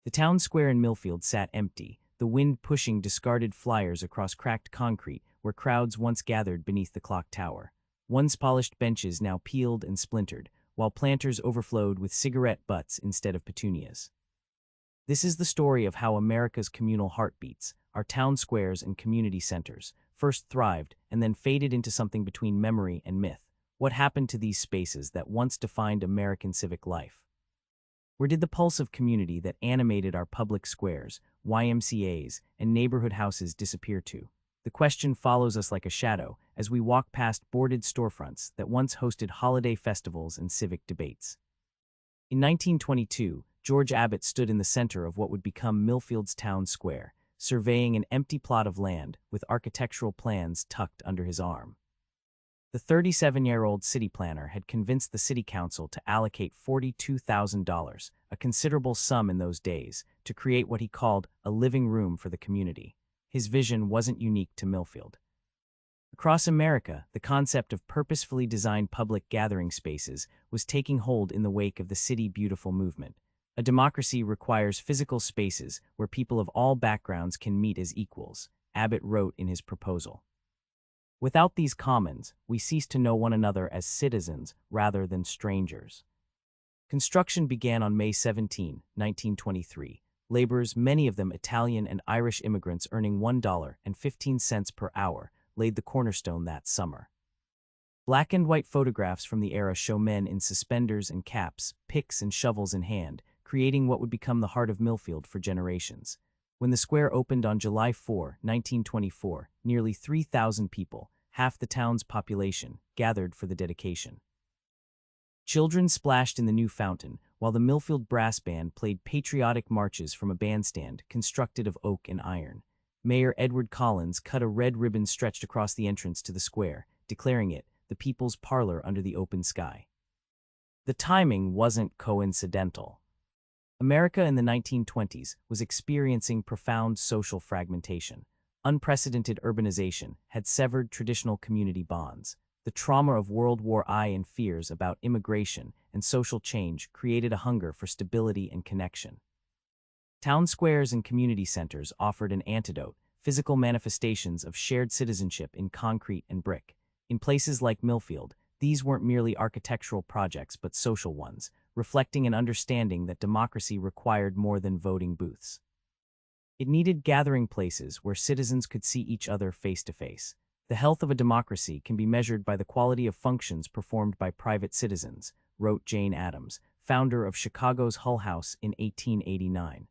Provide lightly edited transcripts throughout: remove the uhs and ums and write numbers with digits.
The town square in Millfield sat empty, the wind pushing discarded flyers across cracked concrete where crowds once gathered beneath the clock tower. Once polished benches now peeled and splintered, while planters overflowed with cigarette butts instead of petunias. This is the story of how America's communal heartbeats, our town squares and community centers, first thrived and then faded into something between memory and myth. What happened to these spaces that once defined American civic life? Where did the pulse of community that animated our public squares, YMCAs, and neighborhood houses disappear to? The question follows us like a shadow as we walk past boarded storefronts that once hosted holiday festivals and civic debates. In 1922, George Abbott stood in the center of what would become Millfield's town square, surveying an empty plot of land with architectural plans tucked under his arm. The 37-year-old city planner had convinced the city council to allocate $42,000, a considerable sum in those days, to create what he called a living room for the community. His vision wasn't unique to Millfield. Across America, the concept of purposefully designed public gathering spaces was taking hold in the wake of the City Beautiful movement. A democracy requires physical spaces where people of all backgrounds can meet as equals, Abbott wrote in his proposal. Without these commons, we cease to know one another as citizens rather than strangers. Construction began on May 17, 1923. Laborers, many of them Italian and Irish immigrants earning $1.15 per hour, laid the cornerstone that summer. Black and white photographs from the era show men in suspenders and caps, picks and shovels in hand, creating what would become the heart of Millfield for generations. When the square opened on July 4, 1924, nearly 3,000 people, half the town's population, gathered for the dedication. Children splashed in the new fountain, while the Millfield Brass Band played patriotic marches from a bandstand constructed of oak and iron. Mayor Edward Collins cut a red ribbon stretched across the entrance to the square, declaring it the People's Parlor under the open sky. The timing wasn't coincidental. America in the 1920s was experiencing profound social fragmentation. Unprecedented urbanization had severed traditional community bonds. The trauma of World War I and fears about immigration and social change created a hunger for stability and connection. Town squares and community centers offered an antidote, physical manifestations of shared citizenship in concrete and brick. In places like Millfield, these weren't merely architectural projects but social ones, reflecting an understanding that democracy required more than voting booths. It needed gathering places where citizens could see each other face to face. The health of a democracy can be measured by the quality of functions performed by private citizens, wrote Jane Addams, founder of Chicago's Hull House in 1889.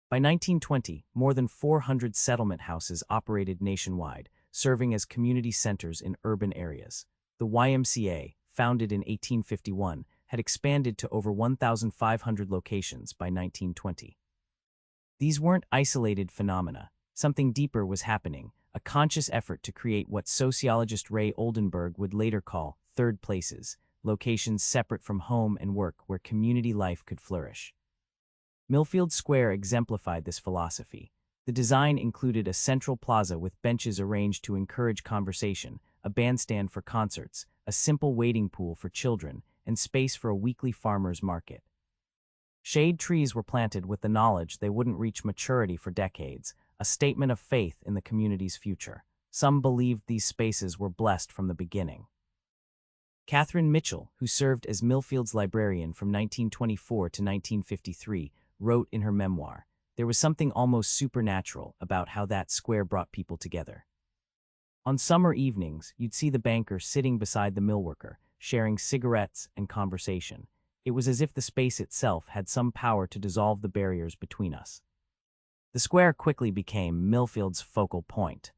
By 1920, more than 400 settlement houses operated nationwide, serving as community centers in urban areas. The YMCA, founded in 1851, had expanded to over 1,500 locations by 1920. These weren't isolated phenomena. Something deeper was happening, a conscious effort to create what sociologist Ray Oldenburg would later call third places, locations separate from home and work where community life could flourish. Millfield Square exemplified this philosophy. The design included a central plaza with benches arranged to encourage conversation, a bandstand for concerts, a simple wading pool for children, and space for a weekly farmers market. Shade trees were planted with the knowledge they wouldn't reach maturity for decades, a statement of faith in the community's future. Some believed these spaces were blessed from the beginning. Catherine Mitchell, who served as Millfield's librarian from 1924 to 1953, wrote in her memoir, "There was something almost supernatural about how that square brought people together. On summer evenings, you'd see the banker sitting beside the millworker, sharing cigarettes and conversation. It was as if the space itself had some power to dissolve the barriers between us." The square quickly became Millfield's focal point.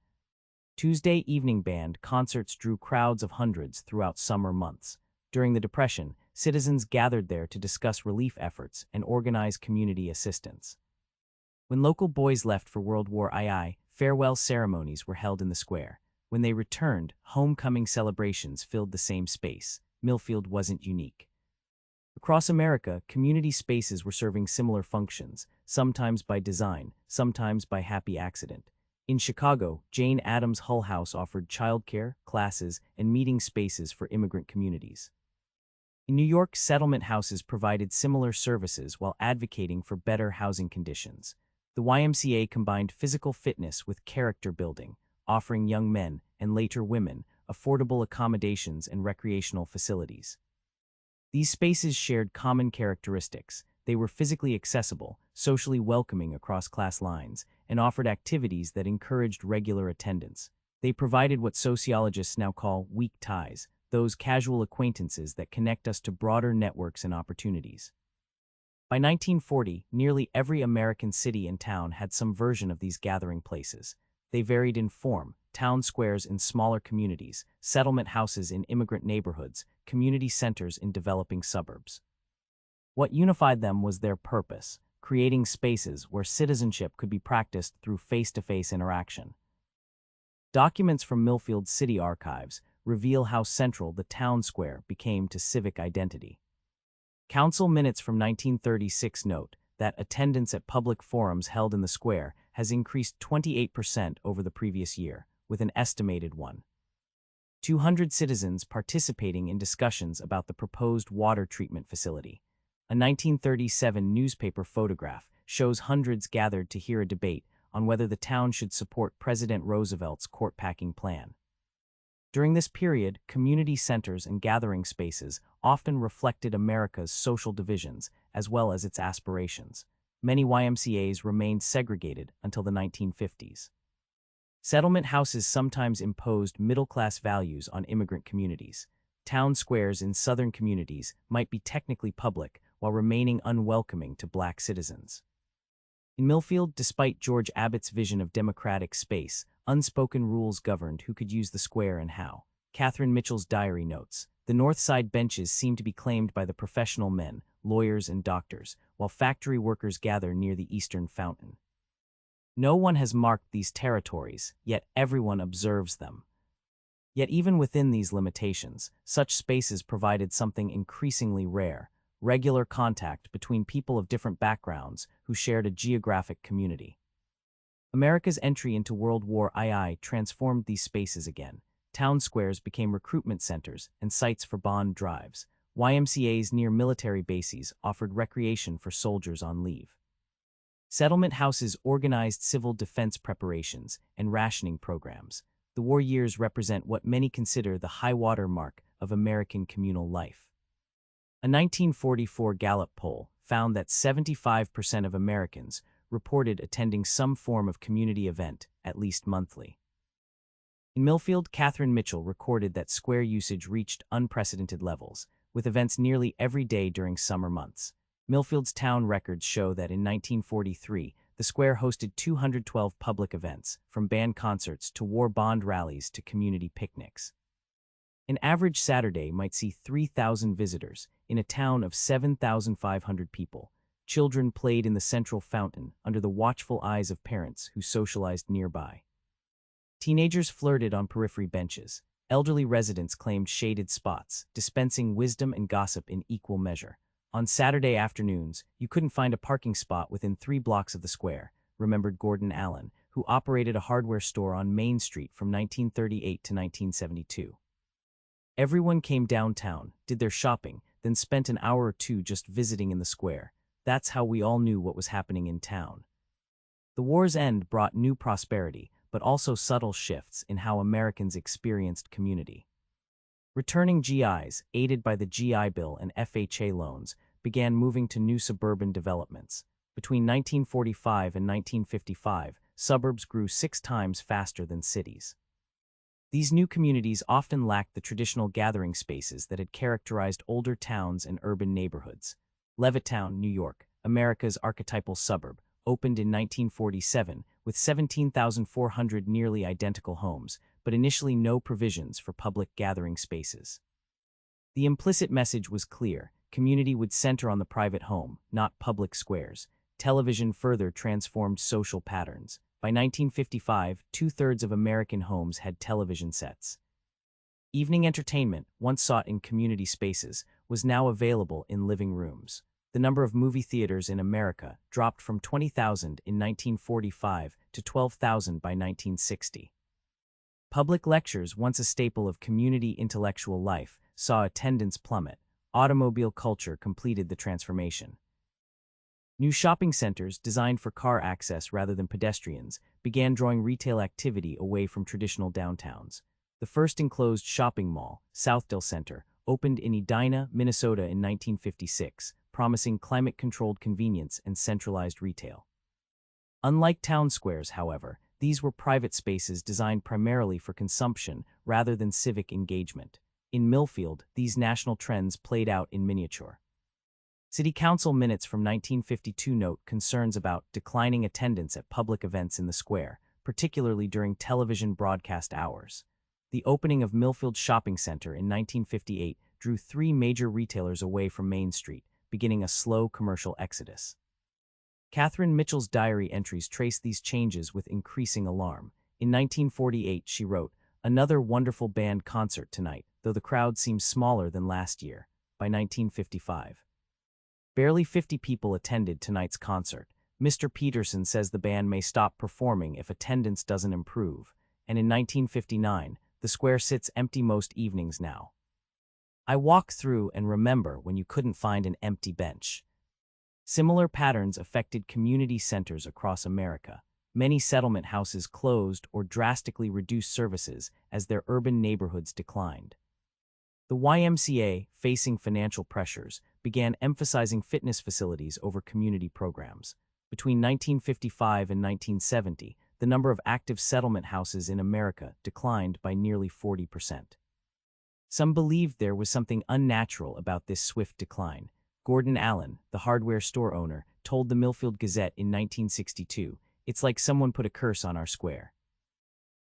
Tuesday evening band concerts drew crowds of hundreds throughout summer months. During the Depression, citizens gathered there to discuss relief efforts and organize community assistance. When local boys left for World War II, farewell ceremonies were held in the square. When they returned, homecoming celebrations filled the same space. Millfield wasn't unique. Across America, community spaces were serving similar functions, sometimes by design, sometimes by happy accident. In Chicago, Jane Addams' Hull House offered childcare, classes, and meeting spaces for immigrant communities. In New York, settlement houses provided similar services while advocating for better housing conditions. The YMCA combined physical fitness with character building, offering young men, and later women, affordable accommodations and recreational facilities. These spaces shared common characteristics. They were physically accessible, socially welcoming across class lines, and offered activities that encouraged regular attendance. They provided what sociologists now call weak ties, those casual acquaintances that connect us to broader networks and opportunities. By 1940, nearly every American city and town had some version of these gathering places. They varied in form: town squares in smaller communities, settlement houses in immigrant neighborhoods, community centers in developing suburbs. What unified them was their purpose: creating spaces where citizenship could be practiced through face-to-face interaction. Documents from Millfield's city archives reveal how central the town square became to civic identity. Council minutes from 1936 note that attendance at public forums held in the square has increased 28% over the previous year, with an estimated 200 citizens participating in discussions about the proposed water treatment facility. A 1937 newspaper photograph shows hundreds gathered to hear a debate on whether the town should support President Roosevelt's court-packing plan. During this period, community centers and gathering spaces often reflected America's social divisions as well as its aspirations. Many YMCAs remained segregated until the 1950s. Settlement houses sometimes imposed middle-class values on immigrant communities. Town squares in southern communities might be technically public while remaining unwelcoming to black citizens. In Millfield, despite George Abbott's vision of democratic space, unspoken rules governed who could use the square and how. Catherine Mitchell's diary notes, "The north side benches seem to be claimed by the professional men, lawyers and doctors, while factory workers gather near the eastern fountain. No one has marked these territories, yet everyone observes them." Yet even within these limitations, such spaces provided something increasingly rare: regular contact between people of different backgrounds who shared a geographic community. America's entry into World War II transformed these spaces again. Town squares became recruitment centers and sites for bond drives. YMCAs near military bases offered recreation for soldiers on leave. Settlement houses organized civil defense preparations and rationing programs. The war years represent what many consider the high-water mark of American communal life. A 1944 Gallup poll found that 75% of Americans reported attending some form of community event at least monthly. In Millfield, Catherine Mitchell recorded that square usage reached unprecedented levels, with events nearly every day during summer months. Millfield's town records show that in 1943, the square hosted 212 public events, from band concerts to war bond rallies to community picnics. An average Saturday might see 3,000 visitors in a town of 7,500 people. Children played in the central fountain under the watchful eyes of parents who socialized nearby. Teenagers flirted on periphery benches. Elderly residents claimed shaded spots, dispensing wisdom and gossip in equal measure. On Saturday afternoons, you couldn't find a parking spot within 3 blocks of the square, remembered Gordon Allen, who operated a hardware store on Main Street from 1938 to 1972. Everyone came downtown, did their shopping, then spent an hour or two just visiting in the square. That's how we all knew what was happening in town. The war's end brought new prosperity, but also subtle shifts in how Americans experienced community. Returning GIs, aided by the GI Bill and FHA loans, began moving to new suburban developments. Between 1945 and 1955, suburbs grew 6 times faster than cities. These new communities often lacked the traditional gathering spaces that had characterized older towns and urban neighborhoods. Levittown, New York, America's archetypal suburb, opened in 1947 with 17,400 nearly identical homes, but initially no provisions for public gathering spaces. The implicit message was clear: community would center on the private home, not public squares. Television further transformed social patterns. By 1955, 2/3 of American homes had television sets. Evening entertainment, once sought in community spaces, was now available in living rooms. The number of movie theaters in America dropped from 20,000 in 1945 to 12,000 by 1960. Public lectures, once a staple of community intellectual life, saw attendance plummet, automobile culture completed the transformation. New shopping centers, designed for car access rather than pedestrians, began drawing retail activity away from traditional downtowns. The first enclosed shopping mall, Southdale Center, opened in Edina, Minnesota in 1956, promising climate-controlled convenience and centralized retail. Unlike town squares, however, these were private spaces designed primarily for consumption rather than civic engagement. In Millfield, these national trends played out in miniature. City Council minutes from 1952 note concerns about declining attendance at public events in the square, particularly during television broadcast hours. The opening of Millfield Shopping Center in 1958 drew 3 major retailers away from Main Street, beginning a slow commercial exodus. Catherine Mitchell's diary entries trace these changes with increasing alarm. In 1948, she wrote, "Another wonderful band concert tonight, though the crowd seems smaller than last year." By 1955, barely 50 people attended tonight's concert. Mr. Peterson says the band may stop performing if attendance doesn't improve. And in 1959, the square sits empty most evenings now. I walk through and remember when you couldn't find an empty bench. Similar patterns affected community centers across America. Many settlement houses closed or drastically reduced services as their urban neighborhoods declined. The YMCA, facing financial pressures, began emphasizing fitness facilities over community programs. Between 1955 and 1970, the number of active settlement houses in America declined by nearly 40%. Some believed there was something unnatural about this swift decline. Gordon Allen, the hardware store owner, told the Millfield Gazette in 1962, "It's like someone put a curse on our square.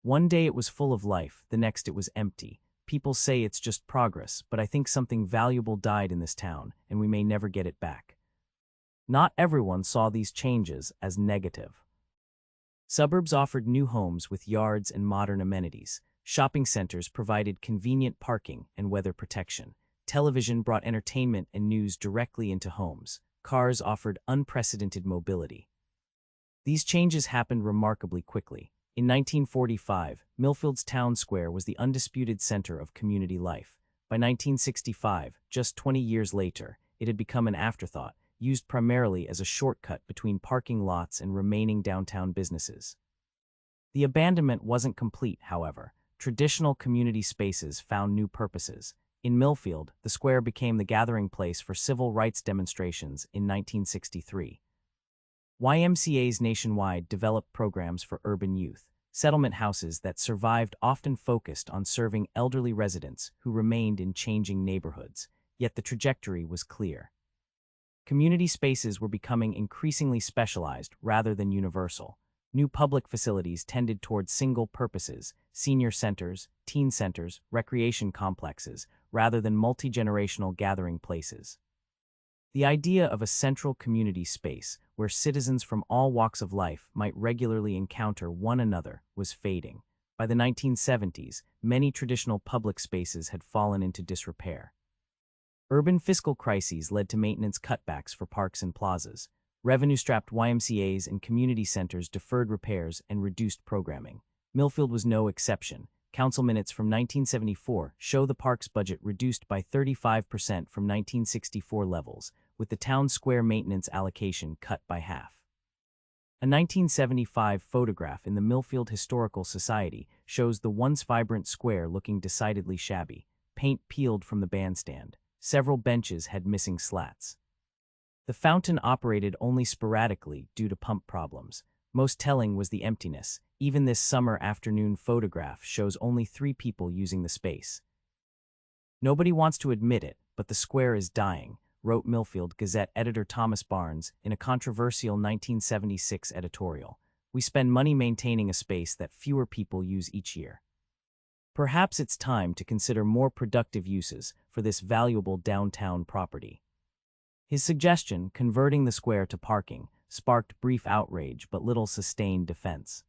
One day it was full of life, the next it was empty. People say it's just progress, but I think something valuable died in this town, and we may never get it back." Not everyone saw these changes as negative. Suburbs offered new homes with yards and modern amenities. Shopping centers provided convenient parking and weather protection. Television brought entertainment and news directly into homes. Cars offered unprecedented mobility. These changes happened remarkably quickly. In 1945, Millfield's town square was the undisputed center of community life. By 1965, just 20 years later, it had become an afterthought, used primarily as a shortcut between parking lots and remaining downtown businesses. The abandonment wasn't complete, however. Traditional community spaces found new purposes. In Millfield, the square became the gathering place for civil rights demonstrations in 1963. YMCAs nationwide developed programs for urban youth. Settlement houses that survived often focused on serving elderly residents who remained in changing neighborhoods, yet the trajectory was clear. Community spaces were becoming increasingly specialized rather than universal. New public facilities tended toward single purposes, senior centers, teen centers, recreation complexes, rather than multi-generational gathering places. The idea of a central community space where citizens from all walks of life might regularly encounter one another was fading. By the 1970s, many traditional public spaces had fallen into disrepair. Urban fiscal crises led to maintenance cutbacks for parks and plazas. Revenue-strapped YMCAs and community centers deferred repairs and reduced programming. Millfield was no exception. Council minutes from 1974 show the park's budget reduced by 35% from 1964 levels, with the town square maintenance allocation cut by half. A 1975 photograph in the Millfield Historical Society shows the once vibrant square looking decidedly shabby. Paint peeled from the bandstand. Several benches had missing slats. The fountain operated only sporadically due to pump problems. Most telling was the emptiness. Even this summer afternoon photograph shows only 3 people using the space. "Nobody wants to admit it, but the square is dying," wrote Millfield Gazette editor Thomas Barnes in a controversial 1976 editorial. "We spend money maintaining a space that fewer people use each year. Perhaps it's time to consider more productive uses for this valuable downtown property." His suggestion, converting the square to parking, sparked brief outrage but little sustained defense.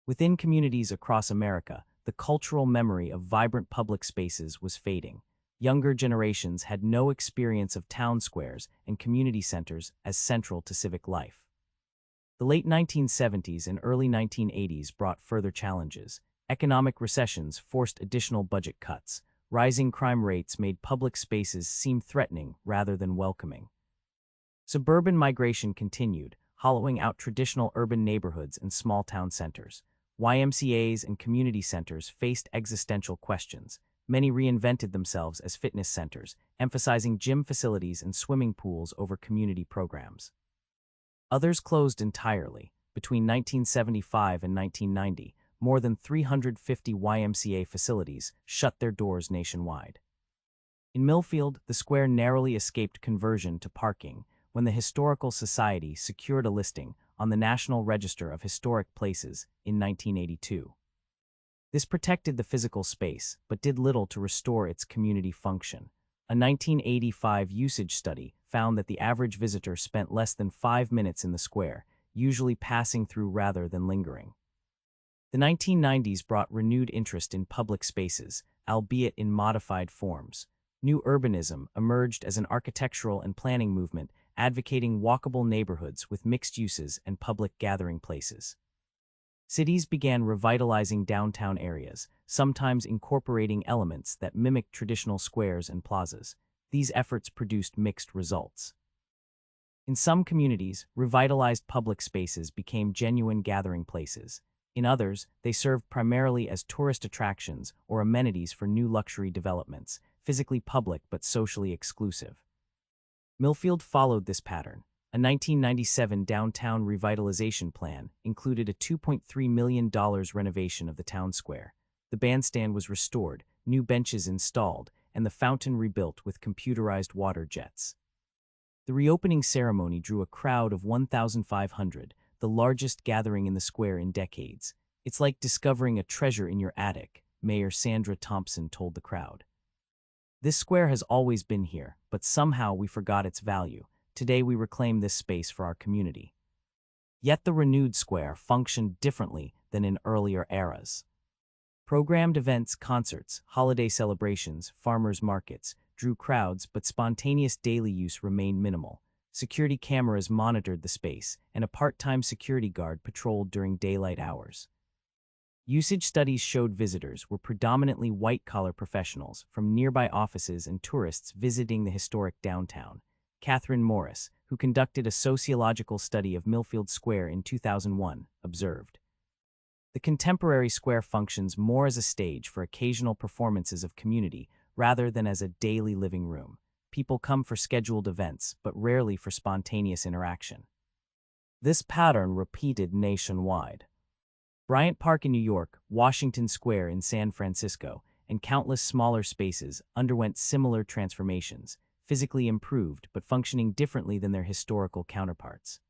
Within communities across America, the cultural memory of vibrant public spaces was fading. Younger generations had no experience of town squares and community centers as central to civic life. The late 1970s and early 1980s brought further challenges. Economic recessions forced additional budget cuts. rising crime rates made public spaces seem threatening rather than welcoming. Suburban migration continued, hollowing out traditional urban neighborhoods and small town centers. YMCAs and community centers faced existential questions. Many reinvented themselves as fitness centers, emphasizing gym facilities and swimming pools over community programs. Others closed entirely. Between 1975 and 1990, more than 350 YMCA facilities shut their doors nationwide. In Millfield, the square narrowly escaped conversion to parking when the Historical Society secured a listing on the National Register of Historic Places in 1982. This protected the physical space, but did little to restore its community function. A 1985 usage study found that the average visitor spent less than 5 minutes in the square, usually passing through rather than lingering. The 1990s brought renewed interest in public spaces, albeit in modified forms. New urbanism emerged as an architectural and planning movement advocating walkable neighborhoods with mixed uses and public gathering places. Cities began revitalizing downtown areas, sometimes incorporating elements that mimicked traditional squares and plazas. These efforts produced mixed results. In some communities, revitalized public spaces became genuine gathering places. In others, they served primarily as tourist attractions or amenities for new luxury developments, physically public but socially exclusive. Millfield followed this pattern. A 1997 downtown revitalization plan included a $2.3 million renovation of the town square. The bandstand was restored, new benches installed, and the fountain rebuilt with computerized water jets. The reopening ceremony drew a crowd of 1,500, the largest gathering in the square in decades. "It's like discovering a treasure in your attic," Mayor Sandra Thompson told the crowd. "This square has always been here, but somehow we forgot its value. Today we reclaim this space for our community." Yet the renewed square functioned differently than in earlier eras. Programmed events, concerts, holiday celebrations, farmers' markets drew crowds, but spontaneous daily use remained minimal. Security cameras monitored the space, and a part-time security guard patrolled during daylight hours. Usage studies showed visitors were predominantly white-collar professionals from nearby offices and tourists visiting the historic downtown. Catherine Morris, who conducted a sociological study of Millfield Square in 2001, observed, "The contemporary square functions more as a stage for occasional performances of community rather than as a daily living room. People come for scheduled events, but rarely for spontaneous interaction." This pattern repeated nationwide. Bryant Park in New York, Washington Square in San Francisco, and countless smaller spaces underwent similar transformations, physically improved but functioning differently than their historical counterparts.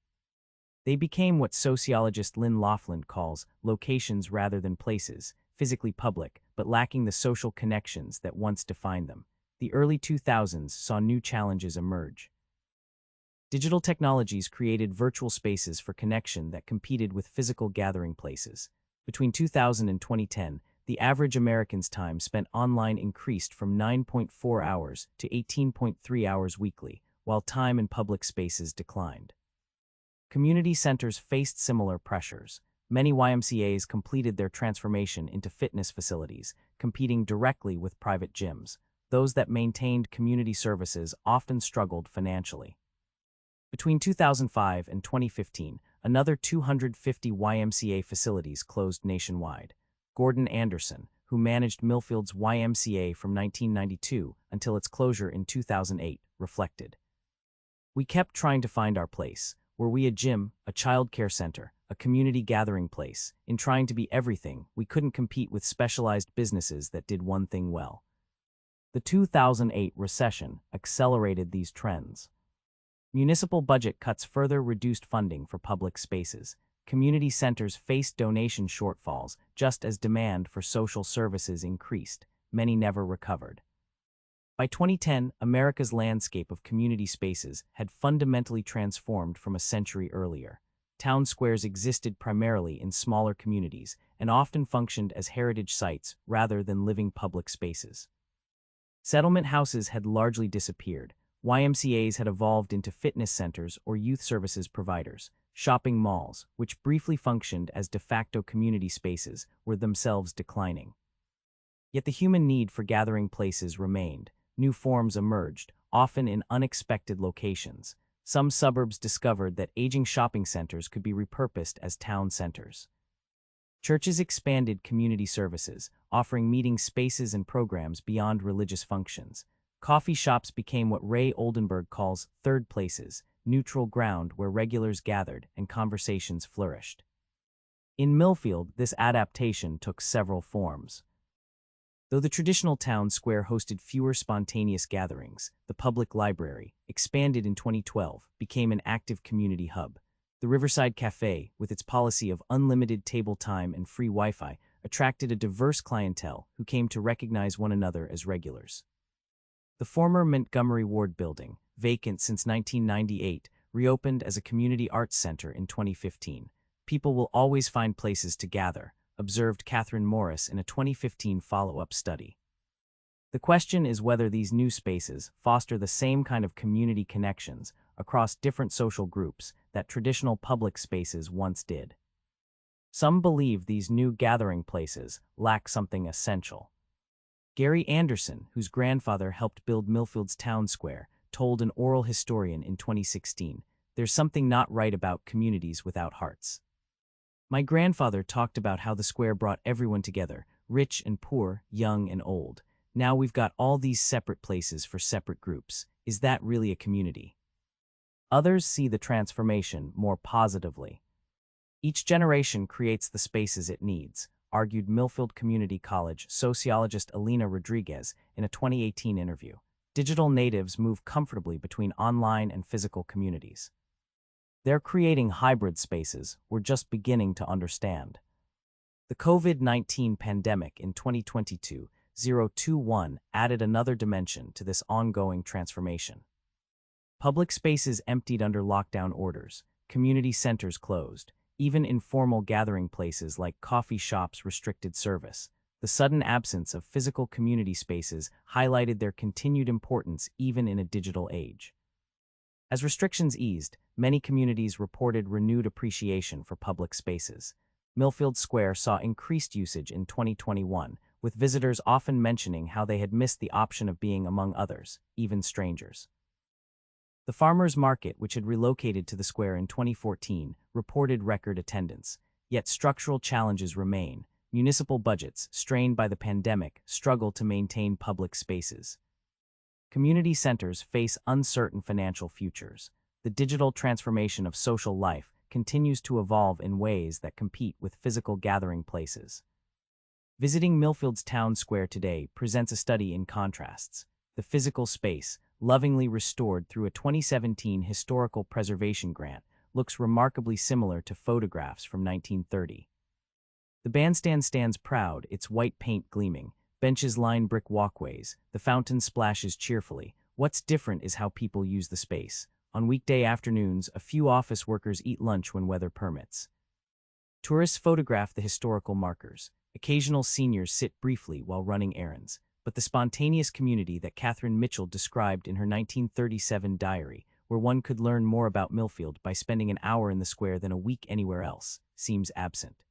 They became what sociologist Lynn Laughlin calls locations rather than places, physically public, but lacking the social connections that once defined them. The early 2000s saw new challenges emerge. Digital technologies created virtual spaces for connection that competed with physical gathering places. Between 2000 and 2010, the average American's time spent online increased from 9.4 hours to 18.3 hours weekly, while time in public spaces declined. Community centers faced similar pressures. Many YMCAs completed their transformation into fitness facilities, competing directly with private gyms. Those that maintained community services often struggled financially. Between 2005 and 2015, another 250 YMCA facilities closed nationwide. Gordon Anderson, who managed Millfield's YMCA from 1992 until its closure in 2008, reflected, "We kept trying to find our place. Were we a gym, a child care center, a community gathering place? In trying to be everything, we couldn't compete with specialized businesses that did one thing well." The 2008 recession accelerated these trends. Municipal budget cuts further reduced funding for public spaces. Community centers faced donation shortfalls just as demand for social services increased. Many never recovered. By 2010, America's landscape of community spaces had fundamentally transformed from a century earlier. Town squares existed primarily in smaller communities and often functioned as heritage sites rather than living public spaces. Settlement houses had largely disappeared. YMCAs had evolved into fitness centers or youth services providers. Shopping malls, which briefly functioned as de facto community spaces, were themselves declining. Yet the human need for gathering places remained. New forms emerged, often in unexpected locations. Some suburbs discovered that aging shopping centers could be repurposed as town centers. Churches expanded community services, offering meeting spaces and programs beyond religious functions. Coffee shops became what Ray Oldenburg calls third places, neutral ground where regulars gathered and conversations flourished. In Millfield, this adaptation took several forms. Though the traditional town square hosted fewer spontaneous gatherings, the public library, expanded in 2012, became an active community hub. The Riverside Cafe, with its policy of unlimited table time and free Wi-Fi, attracted a diverse clientele who came to recognize one another as regulars. The former Montgomery Ward building, vacant since 1998, reopened as a community arts center in 2015. People will always find places to gather, observed Catherine Morris in a 2015 follow-up study. The question is whether these new spaces foster the same kind of community connections across different social groups that traditional public spaces once did. Some believe these new gathering places lack something essential. Gary Anderson, whose grandfather helped build Millfield's town square, told an oral historian in 2016, "There's something not right about communities without hearts. My grandfather talked about how the square brought everyone together, rich and poor, young and old. Now we've got all these separate places for separate groups. Is that really a community?" Others see the transformation more positively. Each generation creates the spaces it needs, argued Millfield Community College sociologist Elena Rodriguez in a 2018 interview. Digital natives move comfortably between online and physical communities. They're creating hybrid spaces we're just beginning to understand. The COVID-19 pandemic in 2022-021 added another dimension to this ongoing transformation. Public spaces emptied under lockdown orders, community centers closed, even informal gathering places like coffee shops restricted service. The sudden absence of physical community spaces highlighted their continued importance even in a digital age. As restrictions eased, many communities reported renewed appreciation for public spaces. Millfield Square saw increased usage in 2021, with visitors often mentioning how they had missed the option of being among others, even strangers. The farmers' market, which had relocated to the square in 2014, reported record attendance. Yet structural challenges remain. Municipal budgets, strained by the pandemic, struggle to maintain public spaces. Community centers face uncertain financial futures. The digital transformation of social life continues to evolve in ways that compete with physical gathering places. Visiting Millfield's town square today presents a study in contrasts. The physical space, lovingly restored through a 2017 historical preservation grant, looks remarkably similar to photographs from 1930. The bandstand stands proud, its white paint gleaming, benches line brick walkways, the fountain splashes cheerfully. What's different is how people use the space. On weekday afternoons, a few office workers eat lunch when weather permits. Tourists photograph the historical markers. Occasional seniors sit briefly while running errands. But the spontaneous community that Catherine Mitchell described in her 1937 diary, where one could learn more about Millfield by spending an hour in the square than a week anywhere else, seems absent.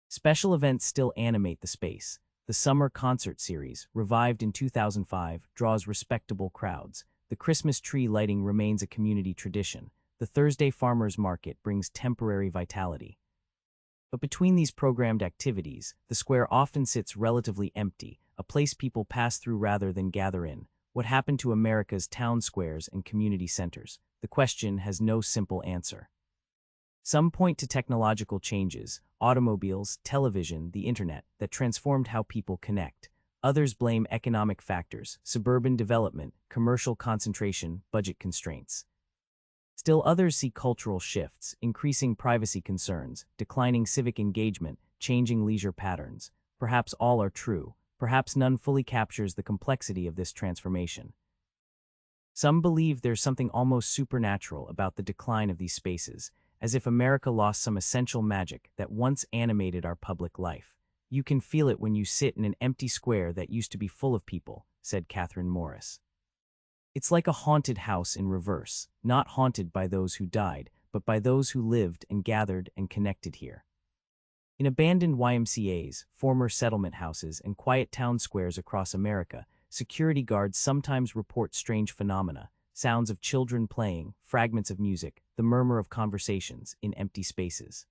Special events still animate the space. The summer concert series, revived in 2005, draws respectable crowds. The Christmas tree lighting remains a community tradition. The Thursday farmers market brings temporary vitality. But between these programmed activities, the square often sits relatively empty, a place people pass through rather than gather in. What happened to America's town squares and community centers? The question has no simple answer. Some point to technological changes, automobiles, television, the internet, that transformed how people connect. Others blame economic factors, suburban development, commercial concentration, budget constraints. Still others see cultural shifts, increasing privacy concerns, declining civic engagement, changing leisure patterns. Perhaps all are true. Perhaps none fully captures the complexity of this transformation. Some believe there's something almost supernatural about the decline of these spaces, as if America lost some essential magic that once animated our public life. "You can feel it when you sit in an empty square that used to be full of people," said Catherine Morris. "It's like a haunted house in reverse, not haunted by those who died, but by those who lived and gathered and connected here." In abandoned YMCAs, former settlement houses, and quiet town squares across America, security guards sometimes report strange phenomena: sounds of children playing, fragments of music, the murmur of conversations in empty spaces.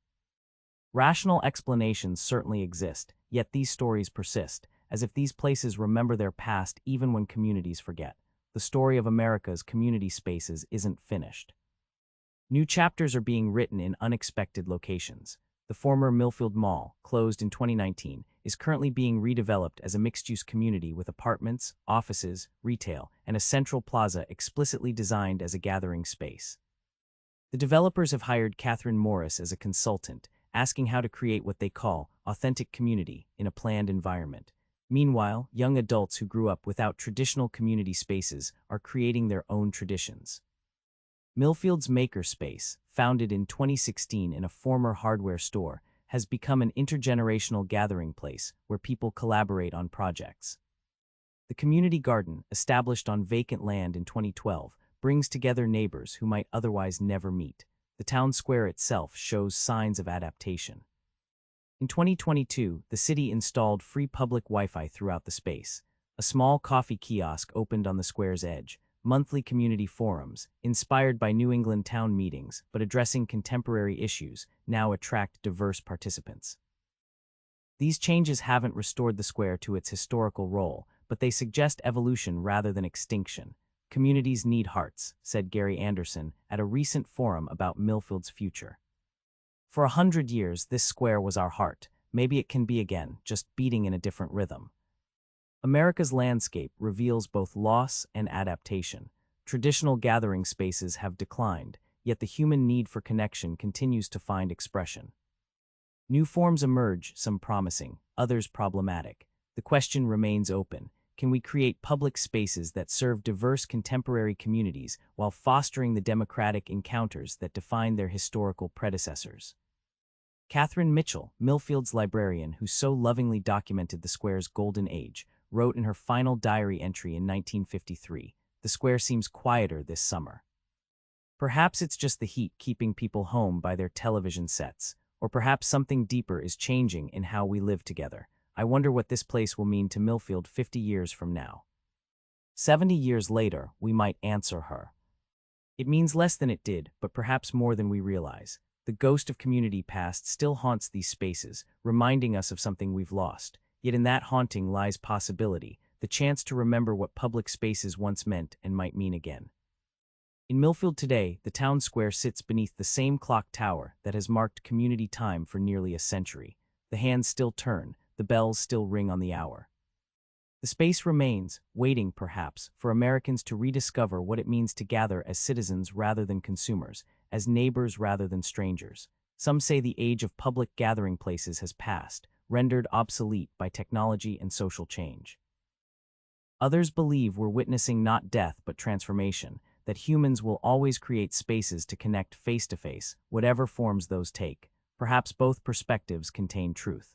Rational explanations certainly exist, yet these stories persist, as if these places remember their past even when communities forget. The story of America's community spaces isn't finished. New chapters are being written in unexpected locations. The former Millfield Mall, closed in 2019, is currently being redeveloped as a mixed-use community with apartments, offices, retail, and a central plaza explicitly designed as a gathering space. The developers have hired Catherine Morris as a consultant, asking how to create what they call authentic community in a planned environment. Meanwhile, young adults who grew up without traditional community spaces are creating their own traditions. Millfield's Maker Space, founded in 2016 in a former hardware store, has become an intergenerational gathering place where people collaborate on projects. The community garden, established on vacant land in 2012, brings together neighbors who might otherwise never meet. The town square itself shows signs of adaptation. In 2022, the city installed free public Wi-Fi throughout the space. A small coffee kiosk opened on the square's edge. Monthly community forums, inspired by New England town meetings but addressing contemporary issues, now attract diverse participants. These changes haven't restored the square to its historical role, but they suggest evolution rather than extinction. Communities need hearts, said Gary Anderson at a recent forum about Millfield's future. For 100 years, this square was our heart. Maybe it can be again, just beating in a different rhythm. America's landscape reveals both loss and adaptation. Traditional gathering spaces have declined, yet the human need for connection continues to find expression. New forms emerge, some promising, others problematic. The question remains open: can we create public spaces that serve diverse contemporary communities while fostering the democratic encounters that define their historical predecessors? Catherine Mitchell, Millfield's librarian who so lovingly documented the square's golden age, wrote in her final diary entry in 1953, "The square seems quieter this summer." Perhaps it's just the heat keeping people home by their television sets, or perhaps something deeper is changing in how we live together. I wonder what this place will mean to Millfield 50 years from now. 70 years later, we might answer her. It means less than it did, but perhaps more than we realize. The ghost of community past still haunts these spaces, reminding us of something we've lost. Yet in that haunting lies possibility, the chance to remember what public spaces once meant and might mean again. In Millfield today, the town square sits beneath the same clock tower that has marked community time for nearly a century. The hands still turn, the bells still ring on the hour. The space remains, waiting perhaps, for Americans to rediscover what it means to gather as citizens rather than consumers, as neighbors rather than strangers. Some say the age of public gathering places has passed, rendered obsolete by technology and social change. Others believe we're witnessing not death but transformation, that humans will always create spaces to connect face-to-face, whatever forms those take. Perhaps both perspectives contain truth.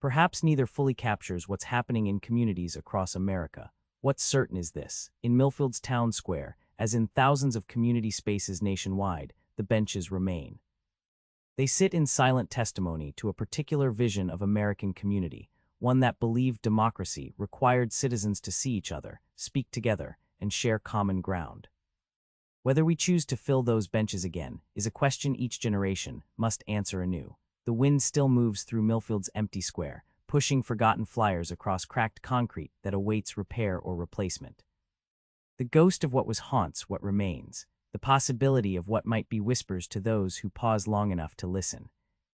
Perhaps neither fully captures what's happening in communities across America. What's certain is this: in Millfield's town square, as in thousands of community spaces nationwide, the benches remain. They sit in silent testimony to a particular vision of American community, one that believed democracy required citizens to see each other, speak together, and share common ground. Whether we choose to fill those benches again is a question each generation must answer anew. The wind still moves through Millfield's empty square, pushing forgotten flyers across cracked concrete that awaits repair or replacement. The ghost of what was haunts what remains. The possibility of what might be whispers to those who pause long enough to listen.